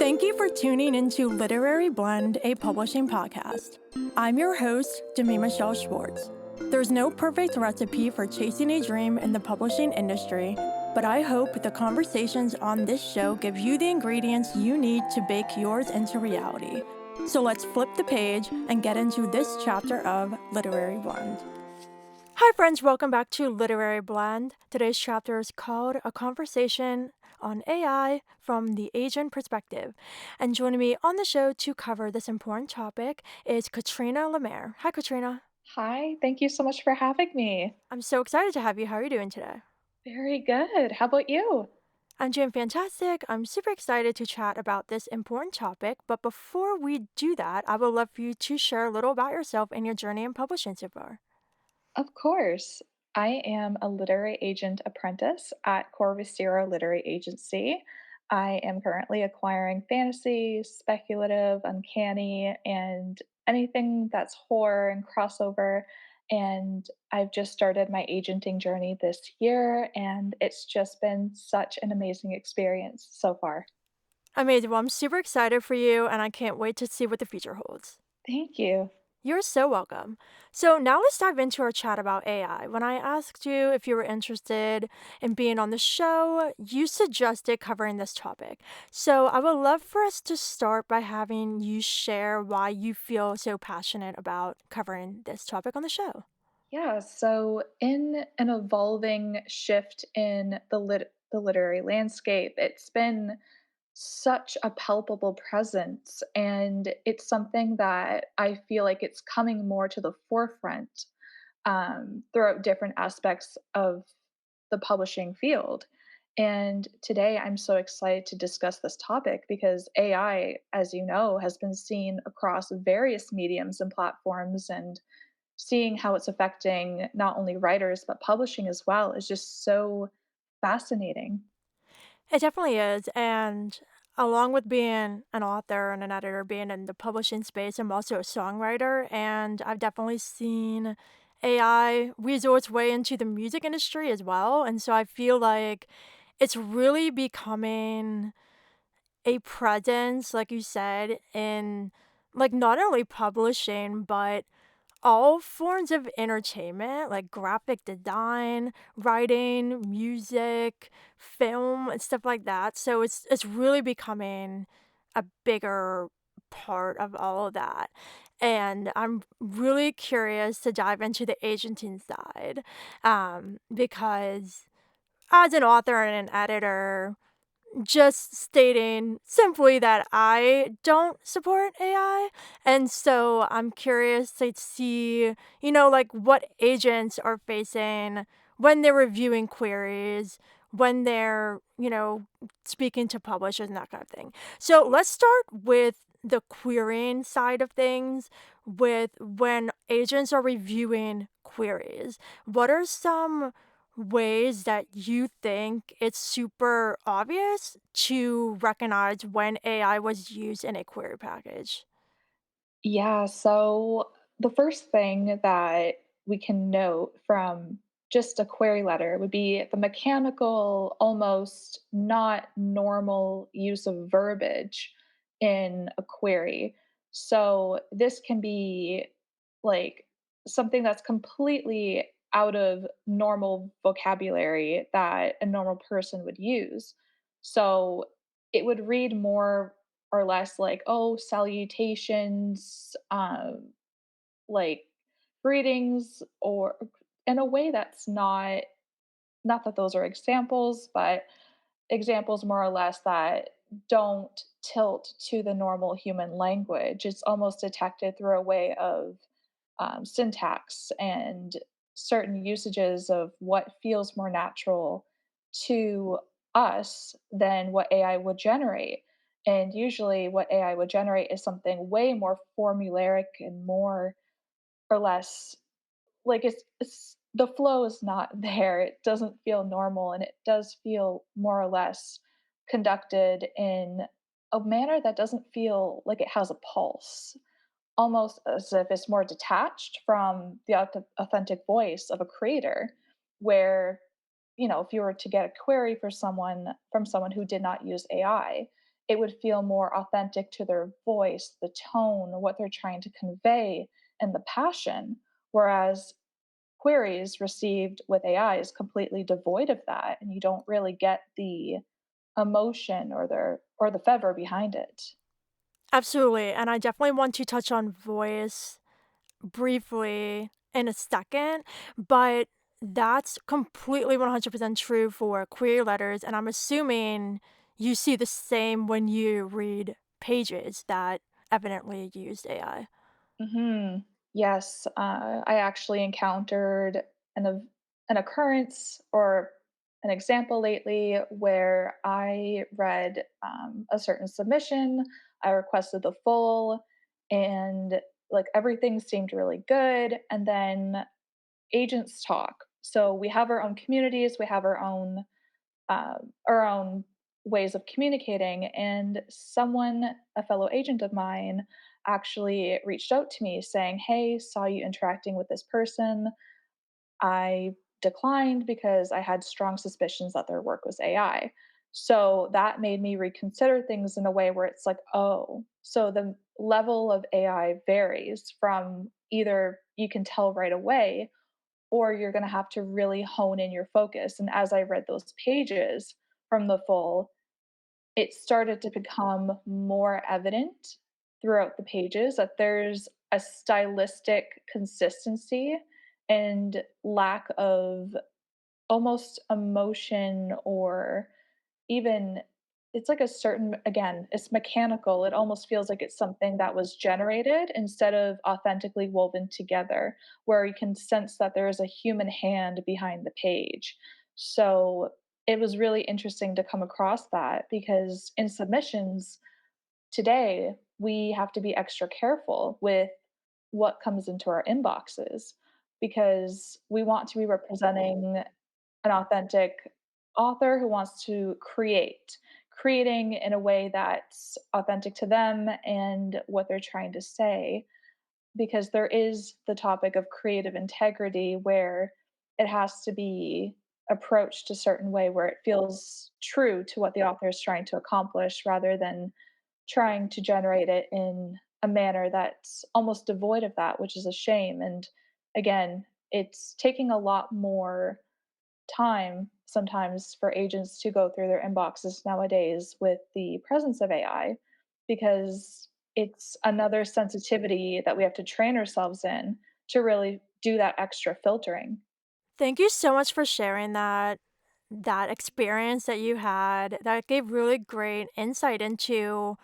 Thank you for tuning into Literary Blend, a publishing podcast. I'm your host, Demi Michelle Schwartz. There's no perfect recipe for chasing a dream in the publishing industry, but I hope the conversations on this show give you the ingredients you need to bake yours into reality. So let's flip the page and get into this chapter of Literary Blend. Hi friends, welcome back to Literary Blend. Today's chapter is called A Conversation on AI from the Agent Perspective. And joining me on the show to cover this important topic is Katrina Lemaire. Hi Katrina. Hi, thank you so much for having me. I'm so excited to have you. How are you doing today? Very good. How about you? I'm doing fantastic. I'm super excited to chat about this important topic. But before we do that, I would love for you to share a little about yourself and your journey in publishing so far. Of course. I am a literary agent apprentice at Corvusero Literary Agency. I am currently acquiring fantasy, speculative, uncanny, and anything that's horror and crossover. And I've just started my agenting journey this year, and it's just been such an amazing experience so far. Amazing. Well, I'm super excited for you and I can't wait to see what the future holds. Thank you. You're so welcome. So now let's dive into our chat about AI. When I asked you if you were interested in being on the show, you suggested covering this topic. So I would love for us to start by having you share why you feel so passionate about covering this topic on the show. Yeah, so in an evolving shift in the literary landscape, it's been such a palpable presence, and it's something that I feel like it's coming more to the forefront throughout different aspects of the publishing field. And today I'm so excited to discuss this topic because AI, as you know, has been seen across various mediums and platforms, and seeing how it's affecting not only writers but publishing as well is just so fascinating. It definitely is. And along with being an author and an editor, being in the publishing space, I'm also a songwriter. And I've definitely seen AI weasel its way into the music industry as well. And so I feel like it's really becoming a presence, like you said, in like not only publishing, but all forms of entertainment, like graphic design, writing, music, film, and stuff like that. So it's really becoming a bigger part of all of that. And I'm really curious to dive into the agenting side, because as an author and an editor, just stating simply that I don't support AI. And so I'm curious to see, like what agents are facing when they're reviewing queries, when they're, speaking to publishers and that kind of thing. So let's start with the querying side of things with when agents are reviewing queries. What are some ways that you think it's super obvious to recognize when AI was used in a query package? Yeah, so the first thing that we can note from just a query letter would be the mechanical, almost not normal use of verbiage in a query. So this can be like something that's completely out of normal vocabulary that a normal person would use. So it would read more or less like, oh, salutations, like greetings, or in a way that's not that those are examples, but examples more or less that don't tilt to the normal human language. It's almost detected through a way of syntax and certain usages of what feels more natural to us than what AI would generate. And usually, what AI would generate is something way more formulaic and more or less like it's the flow is not there. It doesn't feel normal, and it does feel more or less conducted in a manner that doesn't feel like it has a pulse, almost as if it's more detached from the authentic voice of a creator. Where, if you were to get a query for someone from someone who did not use AI, it would feel more authentic to their voice, the tone, what they're trying to convey, and the passion. Whereas queries received with AI is completely devoid of that, and you don't really get the emotion or the fervor behind it. Absolutely, and I definitely want to touch on voice briefly in a second, but that's completely 100% true for query letters, and I'm assuming you see the same when you read pages that evidently used AI. Mhm. Yes, I actually encountered an ev an occurrence or an example lately where I read, a certain submission, I requested the full, and, like, everything seemed really good, and then agents talk. So we have our own communities, we have our own ways of communicating. And someone, a fellow agent of mine, actually reached out to me saying, "Hey, saw you interacting with this person. I declined because I had strong suspicions that their work was AI." So that made me reconsider things in a way where it's like, oh, so the level of AI varies from either you can tell right away or you're going to have to really hone in your focus. And as I read those pages from the full, it started to become more evident throughout the pages that there's a stylistic consistency and lack of almost emotion or even it's like a certain again, it's mechanical. It almost feels like it's something that was generated instead of authentically woven together, where you can sense that there is a human hand behind the page. So it was really interesting to come across that because in submissions today, we have to be extra careful with what comes into our inboxes because we want to be representing an authentic author who wants to creating in a way that's authentic to them and what they're trying to say because there is the topic of creative integrity where it has to be approached a certain way where it feels true to what the author is trying to accomplish rather than trying to generate it in a manner that's almost devoid of that, which is a shame. And again, it's taking a lot more time sometimes for agents to go through their inboxes nowadays with the presence of AI because it's another sensitivity that we have to train ourselves in to really do that extra filtering. Thank you so much for sharing that experience that you had. That gave really great insight into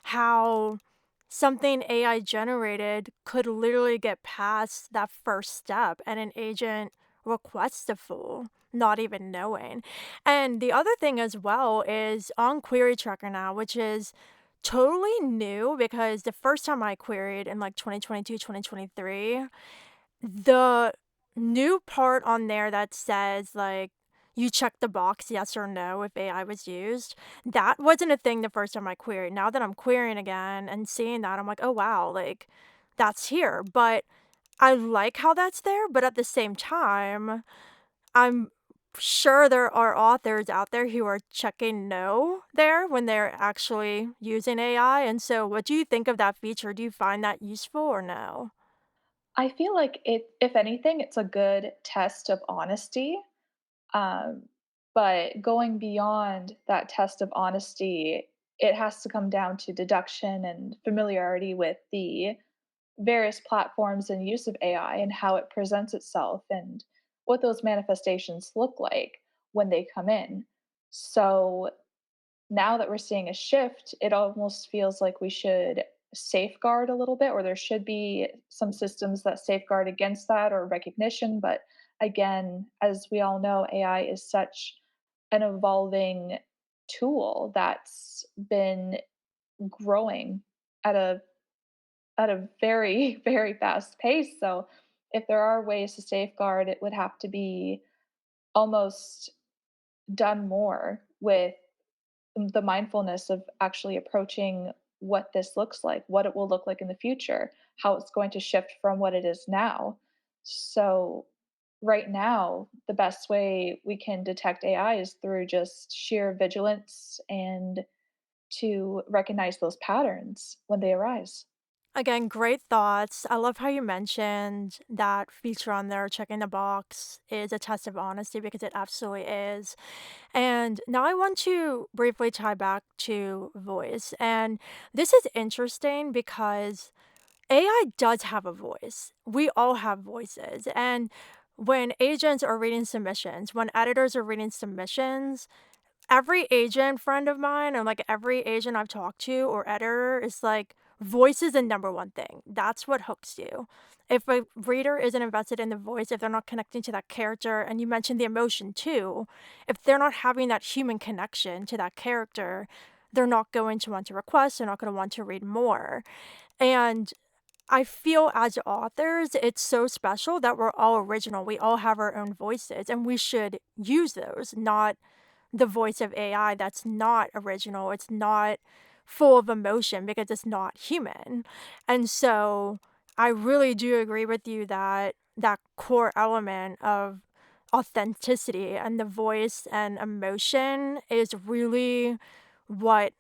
how something AI generated could literally get past that first step and an agent requests the full, not even knowing. And the other thing as well is on Query Tracker now, which is totally new because the first time I queried in like 2022, 2023, the new part on there that says, like, you check the box yes or no if AI was used, that wasn't a thing the first time I queried. Now that I'm querying again and seeing that, I'm like, "Oh, wow, like, that's here." But I like how that's there, but at the same time, I'm sure there are authors out there who are checking no there when they're actually using AI, and so what do you think of that feature? Do you find that useful or no? I feel like it, if anything, it's a good test of honesty. Um, but going beyond that test of honesty, it has to come down to deduction and familiarity with the various platforms and use of AI and how it presents itself and what those manifestations look like when they come in. So now that we're seeing a shift, it almost feels like we should safeguard a little bit, or there should be some systems that safeguard against that or recognition. But again, as we all know, AI is such an evolving tool that's been growing at a very very fast pace. So if there are ways to safeguard, it would have to be almost done more with the mindfulness of actually approaching what this looks like, what it will look like in the future, how it's going to shift from what it is now. So, right now, the best way we can detect AI is through just sheer vigilance and to recognize those patterns when they arise. Again, great thoughts. I love how you mentioned that feature on there, checking the box is a test of honesty because it absolutely is. And now I want to briefly tie back to voice. And this is interesting because AI does have a voice. We all have voices. And when agents are reading submissions, when editors are reading submissions, every agent friend of mine or like every agent I've talked to or editor is like, voice is the number one thing. That's what hooks you. If a reader isn't invested in the voice, if they're not connecting to that character, and you mentioned the emotion too, if they're not having that human connection to that character, they're not going to want to request, they're not going to want to read more. And I feel as authors, it's so special that we're all original. We all have our own voices, and we should use those, not the voice of AI that's not original, it's not full of emotion because it's not human. And so I really do agree with you that that core element of authenticity and the voice and emotion is really what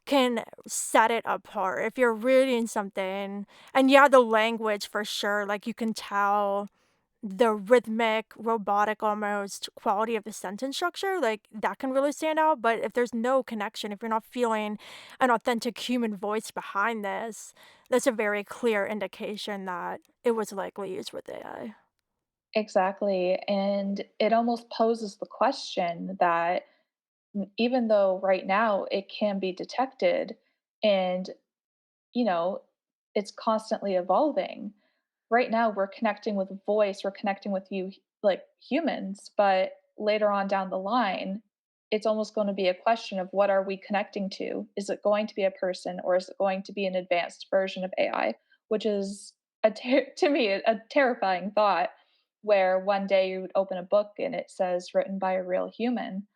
can set it apart. If you're reading something and yeah, the language for sure, like you can tell the rhythmic, robotic almost quality of the sentence structure, like that can really stand out. But if there's no connection, if you're not feeling an authentic human voice behind this, that's a very clear indication that it was likely used with AI. Exactly. And it almost poses the question that even though right now it can be detected and, you know, it's constantly evolving, right now we're connecting with voice, we're connecting with you like humans, but later on down the line, it's almost going to be a question of what are we connecting to? Is it going to be a person or is it going to be an advanced version of AI? Which is to me a terrifying thought where one day you would open a book and it says written by a real human,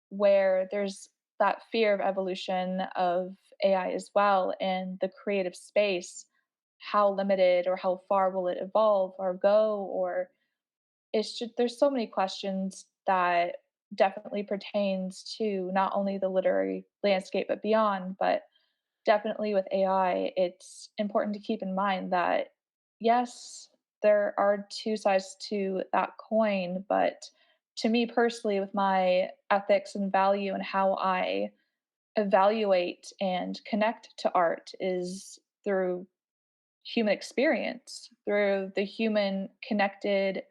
where there's that fear of evolution of AI as well and the creative space. How limited or how far will it evolve or go? Or it's just there's so many questions that definitely pertains to not only the literary landscape but beyond. But definitely with AI, it's important to keep in mind that yes, there are two sides to that coin, but to me personally, with my ethics and value and how I evaluate and connect to art is through human experience, through the human connected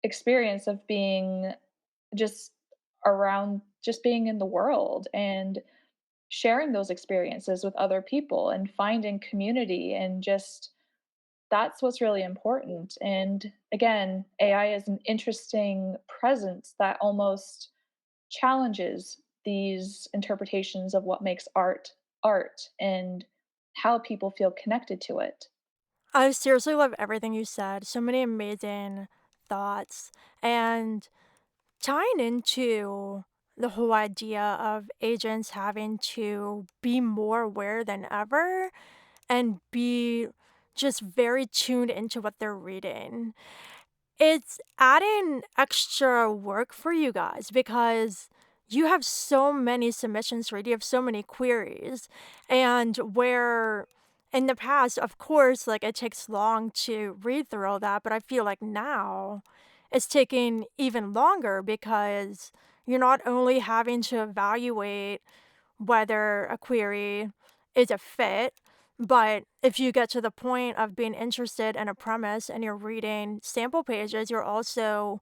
experience of being just around, just being in the world and sharing those experiences with other people and finding community and just that's what's really important. And again, AI is an interesting presence that almost challenges these interpretations of what makes art and how people feel connected to it. I seriously love everything you said. So many amazing thoughts. And tying into the whole idea of agents having to be more aware than ever and be just very tuned into what they're reading. It's adding extra work for you guys because you have so many submissions to read, you have so many queries, and where in the past, of course, like, it takes long to read through all that, but I feel like now it's taking even longer because you're not only having to evaluate whether a query is a fit. But if you get to the point of being interested in a premise and you're reading sample pages, you're also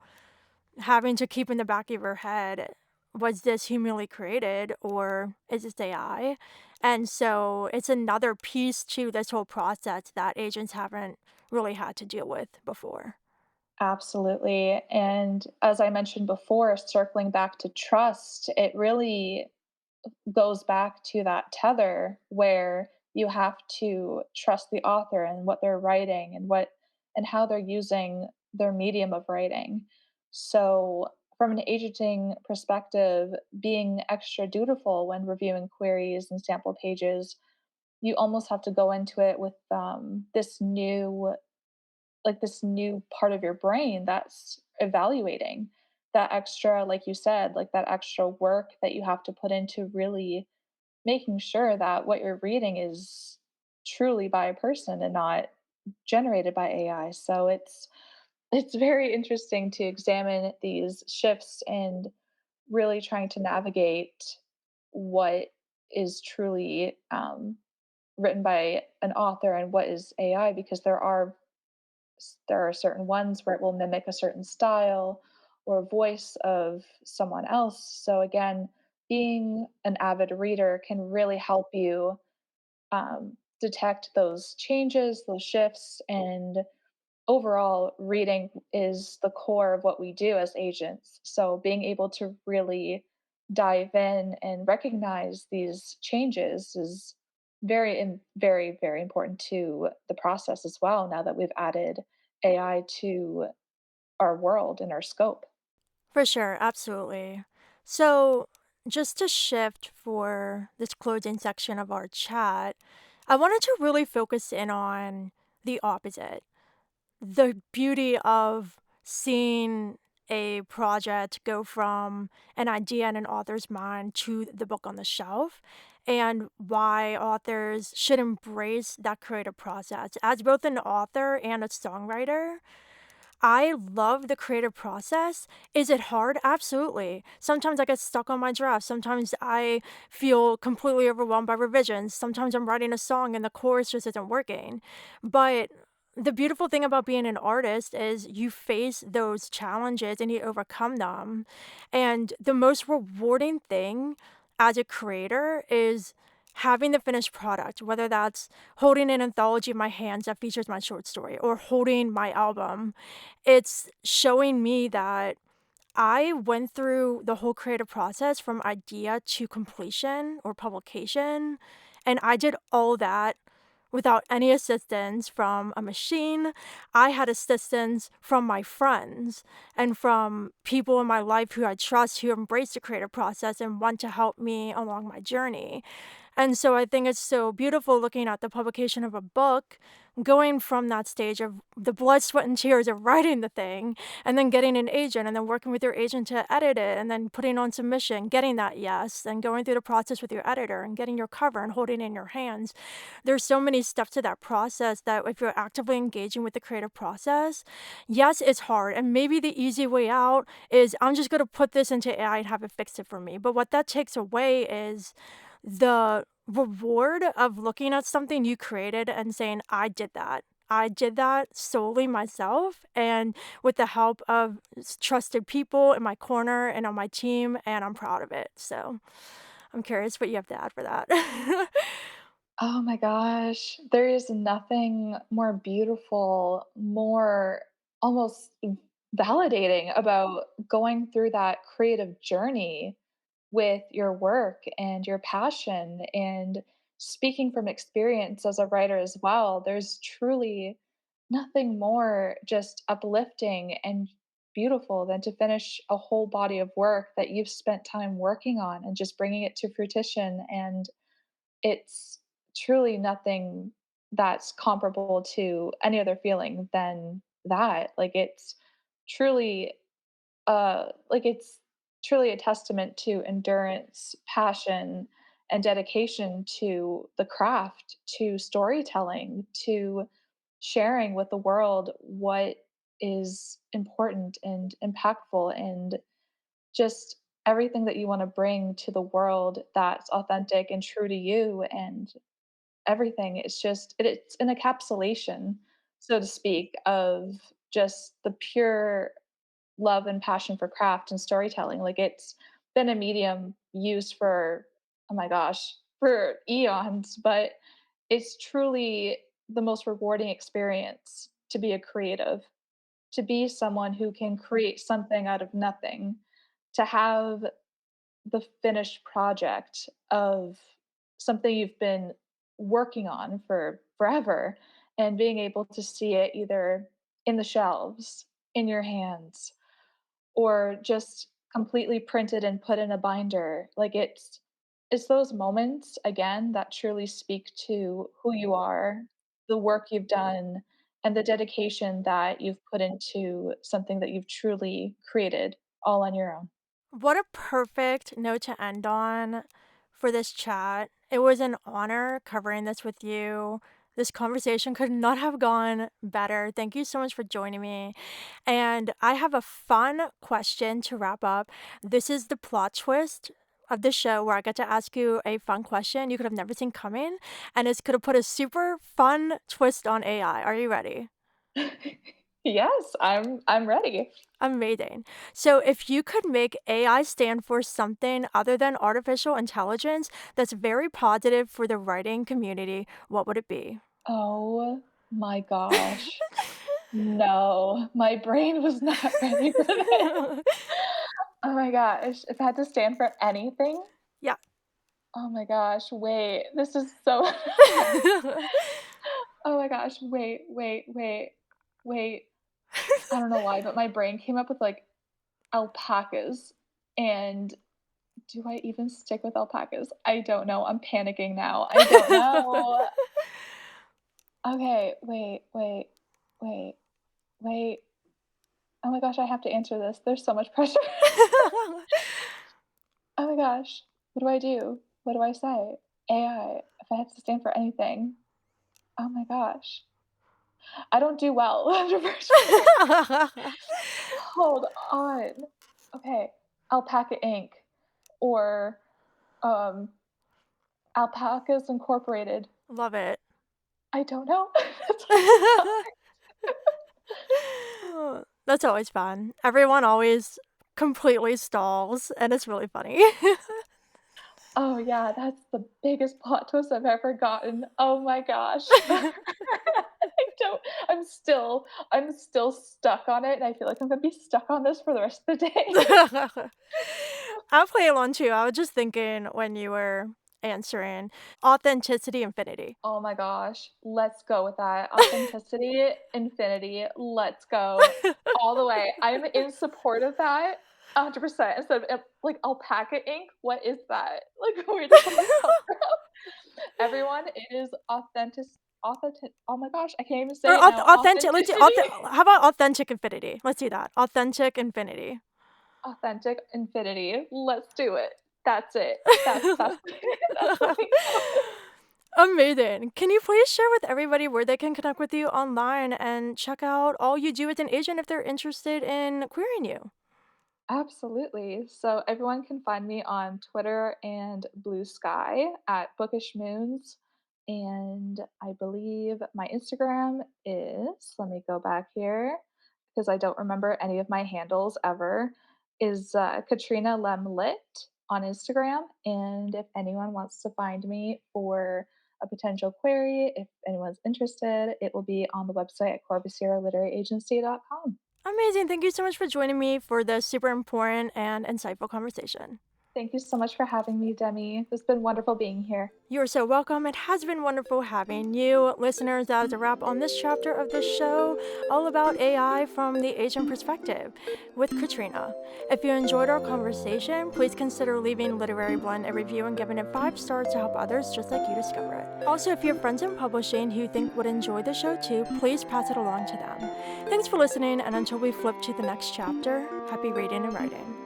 having to keep in the back of your head, was this humanly created or is this AI? And so it's another piece to this whole process that agents haven't really had to deal with before. Absolutely. And as I mentioned before, circling back to trust, it really goes back to that tether where you have to trust the author and what they're writing and what and how they're using their medium of writing. So from an agenting perspective, being extra dutiful when reviewing queries and sample pages, you almost have to go into it with this new this new part of your brain that's evaluating that extra, like you said, like that extra work that you have to put into really making sure that what you're reading is truly by a person and not generated by AI. So it's very interesting to examine these shifts and really trying to navigate what is truly written by an author and what is AI, because there are certain ones where it will mimic a certain style or voice of someone else. So again, being an avid reader can really help you detect those changes, those shifts, and overall, reading is the core of what we do as agents. So being able to really dive in and recognize these changes is very, very important to the process as well. Now that we've added AI to our world and our scope. For sure, absolutely. So, just to shift for this closing section of our chat, I wanted to really focus in on the opposite. The beauty of seeing a project go from an idea in an author's mind to the book on the shelf, and why authors should embrace that creative process. As both an author and a songwriter, I love the creative process. Is it hard? Absolutely. Sometimes I get stuck on my draft. Sometimes I feel completely overwhelmed by revisions. Sometimes I'm writing a song and the chorus just isn't working. But the beautiful thing about being an artist is you face those challenges and you overcome them. And the most rewarding thing as a creator is having the finished product, whether that's holding an anthology in my hands that features my short story or holding my album. It's showing me that I went through the whole creative process from idea to completion or publication, and I did all that without any assistance from a machine. I had assistance from my friends and from people in my life who I trust who embrace the creative process and want to help me along my journey. And so I think it's so beautiful looking at the publication of a book, going from that stage of the blood, sweat, and tears of writing the thing, and then getting an agent, and then working with your agent to edit it, and then putting on submission, getting that yes, then going through the process with your editor, and getting your cover and holding it in your hands. There's so many steps to that process that if you're actively engaging with the creative process, yes, it's hard. And maybe the easy way out is I'm just going to put this into AI and have it fix it for me. But what that takes away is the reward of looking at something you created and saying, I did that. I did that solely myself and with the help of trusted people in my corner and on my team, and I'm proud of it. So I'm curious what you have to add for that. Oh my gosh, there is nothing more beautiful, more almost validating about going through that creative journey with your work and your passion. And speaking from experience as a writer as well, there's truly nothing more just uplifting and beautiful than to finish a whole body of work that you've spent time working on and just bringing it to fruition. And it's truly nothing that's comparable to any other feeling than that. Truly it's truly a testament to endurance, passion, and dedication to the craft, to storytelling, to sharing with the world what is important and impactful, and just everything that you want to bring to the world that's authentic and true to you. And everything it's just it's an encapsulation, so to speak, of just the pure love and passion for craft and storytelling. Like, it's been a medium used for, oh my gosh, for eons, but it's truly the most rewarding experience to be a creative, to be someone who can create something out of nothing, to have the finished project of something you've been working on for forever, and being able to see it either in the shelves, in your hands, or just completely printed and put in a binder. Like, it's those moments again that truly speak to who you are, the work you've done, and the dedication that you've put into something that you've truly created all on your own. What a perfect note to end on for this chat. It was an honor covering this with you. This conversation could not have gone better. Thank you so much for joining me. And I have a fun question to wrap up. This is the plot twist of the show where I get to ask you a fun question you could have never seen coming, and it's going to put a super fun twist on AI. Are you ready? Yes, I'm ready. Amazing. So, if you could make AI stand for something other than artificial intelligence that's very positive for the writing community, what would it be? Oh my gosh. No, my brain was not ready for this. Oh my gosh, if I had to stand for anything? Yeah. Oh my gosh, wait, this is so Oh my gosh, wait. I don't know why, but my brain came up with, like, alpacas, and do I even stick with alpacas? I don't know, I'm panicking now, I don't know. Okay, wait, wait. Oh my gosh, I have to answer this, there's so much pressure. Oh my gosh, what do I do? What do I say? AI, if I had to stand for anything. Oh my gosh. I don't do well under pressure. Hold on. Okay, Alpaca Inc. or, um, Alpacas Incorporated. Love it. I don't know. That's really tough. That's always fun. Everyone always completely stalls, and it's really funny. Oh, yeah, that's the biggest plot twist I've ever gotten. Oh my gosh. I don't I'm still stuck on it, and I feel like I'm gonna be stuck on this for the rest of the day. I'll play along too. I was just thinking when you were answering authenticity infinity. Oh my gosh, let's go with that. Authenticity, infinity, let's go all the way. I'm in support of that 100%. Instead of like alpaca ink, what is that? Like, where did that come from? Everyone, it is authentic. Oh my gosh, I can't even Or say it now. authentic. Let's do Authenticity, how about authentic infinity? Let's do that. Authentic infinity. authentic infinity. Let's do it. That's it. That's that's the way to go. Amazing. Can you please share with everybody where they can connect with you online and check out all you do as an agent if they're interested in querying you? Absolutely. So everyone can find me on Twitter and Blue Sky at Bookish Moons. And I believe my Instagram is, let me go back here because I don't remember any of my handles ever, is Katrina Lemlit on Instagram. And if anyone wants to find me for a potential query, if anyone's interested, it will be on the website at corbusieraliteraryAgency.com. Amazing. Thank you so much for joining me for this super important and insightful conversation. Thank you so much for having me, Demi. It's been wonderful being here. You are so welcome. It has been wonderful having you. Listeners, that is a wrap on this chapter of this show, all about AI from the Asian perspective with Katrina. If you enjoyed our conversation, please consider leaving Literary Blend a review and giving it 5 stars to help others just like you discover it. Also, if you have friends in publishing who you think would enjoy the show too, please pass it along to them. Thanks for listening, and until we flip to the next chapter, happy reading and writing.